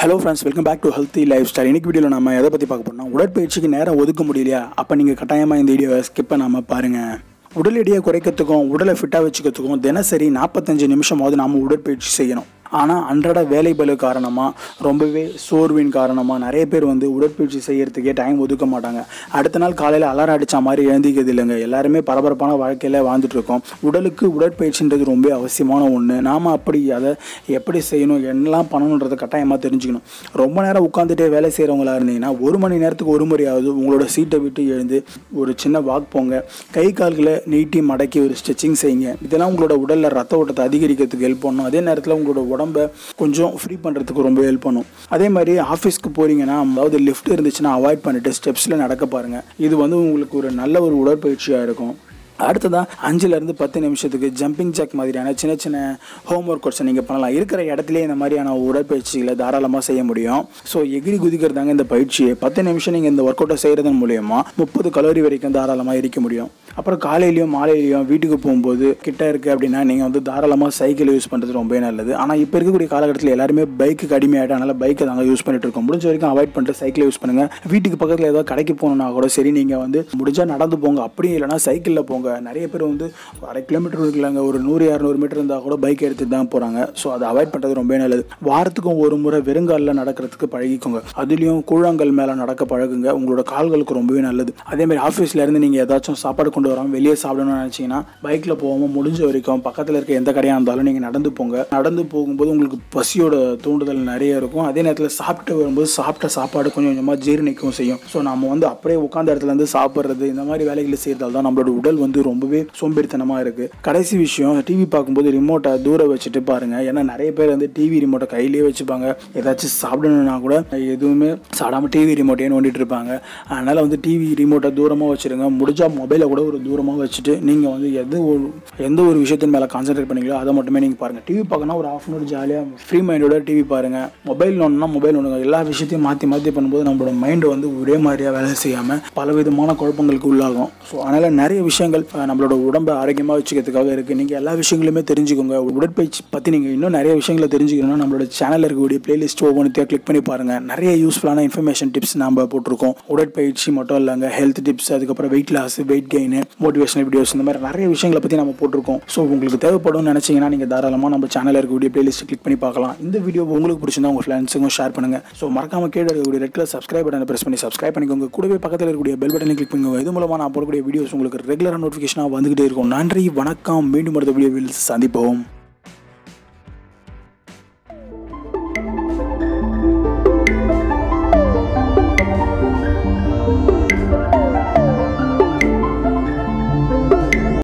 Hello friends, welcome back to Healthy Lifestyle. இன்னைக்கு வீடியோல நாம எதை பத்தி பார்க்க போறோம்னா உடற்பயிற்சிக்கு நேரம் ஒதுக்க முடியலையா அப்ப நீங்க கட்டாயமா இந்த வீடியோவை ஸ்கிப் பண்ணாம பாருங்க. உடல் எடையை குறைக்கிறதுக்கும் உடலை ஃபிட்டா வச்சுக்கிறதுக்கும் தினசரி 45 நிமிஷமாவது நாம உடற்பயிற்சி செய்யணும். ஆனால் அன்றாட வேலைப்பளு காரணமாக ரொம்பவே சோர்வின் காரணமாக நிறைய பேர் உடற்பயிற்சி செய்கிறதுக்கே டைம் ஒதுக்க மாட்டாங்க. அடுத்த நாள் காலையில் அலாரம் அடித்த மாதிரி எழுந்திக்கிறது இல்லைங்க. எல்லாருமே பரபரப்பான வாழ்க்கையில் வாழ்ந்துட்டுருக்கோம். உடலுக்கு உடற்பயிற்சின்றது ரொம்ப அவசியமான ஒன்று. நாம் அப்படி அதை எப்படி செய்யணும், என்னெல்லாம் பண்ணணுன்றதை கட்டாயமாக தெரிஞ்சுக்கணும். ரொம்ப நேரம் உட்காந்துட்டே வேலை செய்கிறவங்களா இருந்தீங்கன்னா 1 மணி நேரத்துக்கு ஒரு முறையாவது உங்களோட சீட்டை விட்டு எழுந்து ஒரு சின்ன வாக் போங்க. கை கால்களை நீட்டி மடக்கி ஒரு ஸ்ட்ரெச்சிங் செய்யுங்க. இதெல்லாம் உங்களோட உடலில் ரத்த ஓட்டத்தை அதிகரிக்கிறதுக்கு ஹெல்ப் பண்ணும். அதே நேரத்தில் உங்களோட உடம்பை கொஞ்சம் ஃப்ரீ பண்ணுறதுக்கு ரொம்ப ஹெல்ப் பண்ணும். அதே மாதிரி ஆஃபீஸ்க்கு போகிறீங்கன்னா அதாவது லிஃப்ட் இருந்துச்சுன்னா அவாய்ட் பண்ணிவிட்டு ஸ்டெப்ஸில் நடக்க பாருங்கள். இது உங்களுக்கு ஒரு நல்ல ஒரு உடற்பயிற்சியாக இருக்கும். அடுத்ததான் 5லேருந்து 10 நிமிஷத்துக்கு ஜம்பிங் ஜாக் மாதிரியான சின்ன சின்ன ஹோம் ஒர்க் அவுட்ஸை நீங்கள் பண்ணலாம். இருக்கிற இடத்துலேயே இந்த மாதிரியான உடற்பயிற்சிகளை தாராளமாக செய்ய முடியும். ஸோ எகிரி குதிக்கிறதாங்க இந்த பயிற்சியை 10 நிமிஷம் நீங்கள் இந்த ஒர்க் அவுட்டை செய்கிறதன் மூலயமா 30 கலோரி வரைக்கும் தாராளமாக இருக்க முடியும். அப்புறம் காலையிலையும் மாலையிலையும் வீட்டுக்கு போகும்போது கிட்ட இருக்குது அப்படின்னா நீங்கள் தாராளமாக சைக்கிள் யூஸ் பண்ணுறது ரொம்ப நல்லது. ஆனால் இப்போ இருக்கக்கூடிய காலகட்டத்தில் எல்லாருமே பைக்கு அடிமையாகிட்டு, அதனால் பைக்கை நாங்கள் யூஸ் பண்ணிட்டு இருக்கோம். முடிஞ்ச வரைக்கும் அவாய்ட் பண்ணிட்டு சைக்கிளை யூஸ் பண்ணுங்கள். வீட்டுக்கு பக்கத்தில் ஏதாவது கடைக்கு போகணுன்னா கூட சரி, நீங்கள் முடிஞ்சால் நடந்து போங்க, அப்படி இல்லைனா சைக்கிளில் போங்க. நிறைய பேர் 1/2 கிலோமீட்டர் இருக்கலாங்க, ஒரு 100-200 மீட்டர் இருந்தால் கூட பைக் எடுத்துட்டு தான் போகிறாங்க. ஸோ அதை அவாய்ட் பண்ணுறது ரொம்ப நல்லது. வாரத்துக்கும் ஒரு முறை வெறுங்காலில் நடக்கிறதுக்கு பழகிக்கோங்க. அதுலேயும் கூழாங்கல் மேலே நடக்க பழகுங்க. உங்களோட கால்களுக்கு ரொம்பவே நல்லது. அதேமாதிரி ஆஃபீஸ்லேருந்து நீங்கள் ஏதாச்சும் சாப்பாடு கொண்டு வராமல் வெளியே சாப்பிடணும்னு நினச்சிங்கன்னா பைக்கில் போகாமல் முடிஞ்ச வரைக்கும் பக்கத்தில் இருக்க எந்த கடையாக இருந்தாலும் நீங்கள் நடந்து போங்க. நடந்து போகும்போது உங்களுக்கு பசியோட தூண்டுதல் நிறைய இருக்கும். அதே நேரத்தில் சாப்பிட்டு வரும்போது சாப்பிட்ட சாப்பாடு கொஞ்சம் கொஞ்சமாக ஜீரணிக்கவும் செய்யும். ஸோ நம்ம அப்படியே உட்காந்த இடத்துலேருந்து சாப்பிட்றது இந்த மாதிரி வேலைகளை செய்கிறதால தான் நம்மளோட உடல் ரொம்பவே சோம்பேறித்தனமாக இருக்குது. கடைசி விஷயம், டிவி பார்க்கும்போது ரிமோட்டை தூர வச்சுட்டு பாருங்கள். ஏன்னா நிறைய பேர் டிவி ரிமோட்டை கையிலேயே வச்சுப்பாங்க. ஏதாச்சும் சாப்பிடணுன்னா கூட எதுவுமே சாப்பிடாமல் டிவி ரிமோட்டையே நோண்டிட்டு இருப்பாங்க. அதனால் டிவி ரிமோட்டை தூரமாக வச்சுருங்க. முடிஞ்சால் மொபைலை கூட ஒரு தூரமாக வச்சுட்டு நீங்கள் எந்த ஒரு விஷயத்தின் மேலே கான்சென்ட்ரேட் பண்ணீங்களோ அதை மட்டுமே நீங்கள் பாருங்கள். டிவி பார்க்கணும் ஒரு ½ hour ஜாலியாக ஃப்ரீ மைண்டோட டிவி பாருங்கள். மொபைல் ஒன்றுனா மொபைல் ஒன்றுங்க. எல்லா விஷயத்தையும் மாற்றி மாற்றி பண்ணும்போது நம்மளோட மைண்டு ஒரே மாதிரியாக வேலை செய்யாமல் பலவிதமான குழப்பங்களுக்கு உள்ளாகும். ஸோ அதனால் நிறைய விஷயங்கள் நம்மளோட உடம்பை ஆரோக்கியமாக வச்சுக்கிறதுக்காக இருக்குது. நீங்கள் எல்லா விஷயங்களுமே தெரிஞ்சுக்கோங்க. உடற்பயிற்சி பற்றி நீங்கள் இன்னும் நிறைய விஷயங்களை தெரிஞ்சுக்கணும்னா நம்மளோட சேனலில் இருக்கக்கூடிய பிளேலிஸ்ட் ஒவ்வொன்றையும் கிளிக் பண்ணி பாருங்கள். நிறைய யூஸ்ஃபுல்லான இன்ஃபர்மேஷன் டிப்ஸ் நம்ம போட்டிருக்கோம். உடற்பயிற்சி மட்டும் இல்லைங்க, ஹெல்த் டிப்ஸ், அதுக்கப்புறம் weight loss, weight gain, motivational videos, இந்த மாதிரி நிறைய விஷயங்களை பற்றி நம்ம போட்டிருக்கோம். ஸோ உங்களுக்கு தேவைப்படும் நினச்சிங்கன்னா நீங்கள் தாராளமாக நம்ம சேனலில் இருக்கக்கூடிய பிளேலிஸ்ட் கிளிக் பண்ணி பார்க்கலாம். இந்த வீடியோ உங்களுக்கு பிடிச்சிருந்தா உங்கள் ஃப்ரெண்ட்ஸுக்கும் ஷேர் பண்ணுங்கள். ஸோ மறக்காம கீழே இருக்கக்கூடிய ரெட் கலர் சப்ஸ்கிரைப் பட்டனை பிரஸ் பண்ணி சப்ஸ்கிரைப் பண்ணிக்கோங்க. கூடவே பக்கத்தில் இருக்கக்கூடிய பெல் பட்டனை கிளிக் பண்ணுங்க. இது மூலமாக நான் போடக்கூடிய வீடியோஸ் உங்களுக்கு ரெகுலராக நோட்டிஃபிகேஷனாக வந்துகிட்டே இருக்கும். நன்றி, வணக்கம். மீண்டும் அடுத்த வீடியோவில் சந்திப்போம்.